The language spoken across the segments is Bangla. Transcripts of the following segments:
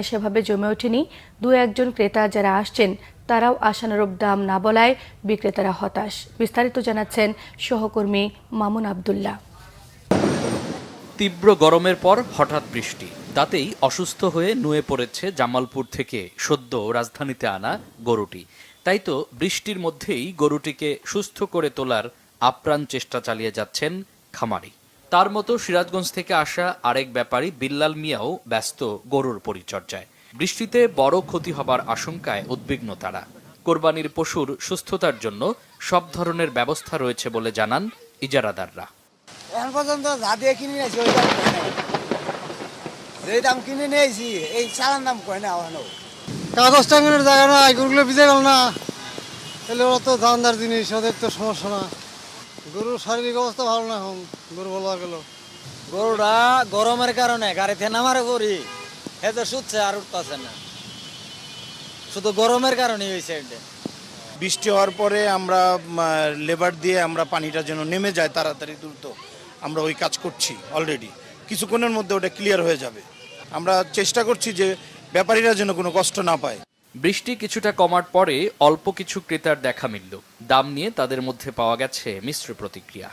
সেভাবে জমে ওঠেনি। দু একজন ক্রেতা যারা আসছেন তারাও আশানুরূপ দাম না বলায় বিক্রেতারা হতাশ। বিস্তারিত জানাচ্ছেন সহকর্মী মামুন আব্দুল্লাহ। তীব্র গরমের পর হঠাৎ বৃষ্টি, তাতেই অসুস্থ হয়ে নুয়ে পড়েছে জামালপুর থেকে সদ্য রাজধানীতে আনা গরুটি। তাই তো বৃষ্টির মধ্যেই গরুটিকে সুস্থ করে তোলার আপ্রাণ চেষ্টা চালিয়ে যাচ্ছেন খামারি। তার মতো সিরাজগঞ্জ থেকে আসা আরেক ব্যাপারী বিল্লাল মিয়াও ব্যস্ত গরুর পরিচর্যায়। বৃষ্টিতে বড় ক্ষতি হবার আশঙ্কায় উদ্বিগ্ন তারা। কোরবানির পশুর সুস্থতার জন্য সব ধরনের ব্যবস্থা রয়েছে বলে জানান ইজারাদাররা। এখন পর্যন্ত যা দিয়ে কিনে নিয়েছি ওই দাম কিনে নিয়েছি, এই চালান দাম কয় না। কাগজ টাঙ্গানোর জায়গা না, গরুগুলো ভিজে গেল না, তাহলে ওরা তো দামদার জিনিস, ওদের তো সমস্যা না। গরুর শারীরিক অবস্থা ভালো না, এখন গরু বলা গেল। গরুটা গরমের কারণে গাড়িতে নামারে করি এতে শুচ্ছে আর উঠতেছে না, শুধু গরমের কারণে হয়েছে। বৃষ্টি হওয়ার পরে আমরা লেবার দিয়ে আমরা পানিটা যেন নেমে যায় তাড়াতাড়ি দ্রুত, আমরা ওই কাজ করছি অলরেডি। কিছুক্ষণের মধ্যে ওটা ক্লিয়ার হয়ে যাবে। আমরা চেষ্টা করছি যে ব্যাপারীরা যেন কোনো কষ্ট না পায়। বৃষ্টি কিছুটা কমার পরে অল্প কিছু ক্রেতার দেখা মিলল। দাম নিয়ে তাদের মধ্যে পাওয়া গেছে মিশ্র প্রতিক্রিয়া।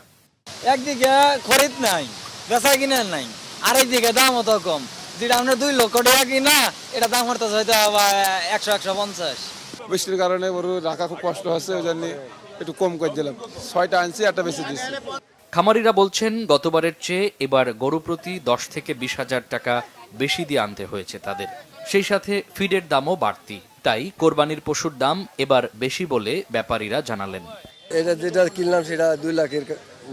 একদিকে খরিদ নাই, বেচা কিনা নাই, আরেকদিকে দামও তো কম। যেটা আমরা 2 লক্ষ টাকা কিনা, এটা দাম হতে হয়তো 100-150। বৃষ্টির কারণে গরু রাখা খুব কষ্ট হচ্ছে, ওই জন্য একটু কম করে দিলাম। 6টা আনছি, একটা বেশি দিচ্ছি। খামারিরা বলছেন গতবারের চেয়ে এবার গরু প্রতি 10 থেকে 20 হাজার টাকা বেশি দিয়ে আনতে হয়েছে তাদের। সেই সাথে ফিডের দামও বাড়তি। তাই কোরবানির পশুর দাম এবার বেশি বলে ব্যাপারীরা জানালেন। এটা যেটা কিনলাম সেটা 2 লাখের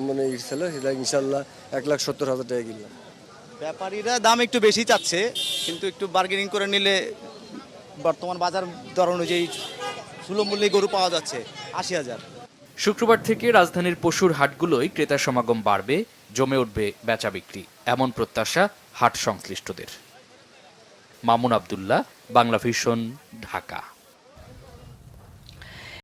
মানে ছিল, সেটা ইনশাল্লাহ 1,70,000 টাকা কিনলাম। ব্যাপারীরা দাম একটু বেশি চাচ্ছে, কিন্তু একটু বার্গেনিং করে নিলে বর্তমান বাজার দর অনুযায়ী সুলভ মূল্যে গরু পাওয়া যাচ্ছে 80,000। শুক্রবার থেকে রাজধানীর পশুর হাটগুলোয় ক্রেতা সমাগম বাড়বে, জমে উঠবে বেচা বিক্রি, এমন প্রত্যাশা হাট সংশ্লিষ্টদের। মামুন আব্দুল্লাহ, বাংলা ভিশন, ঢাকা।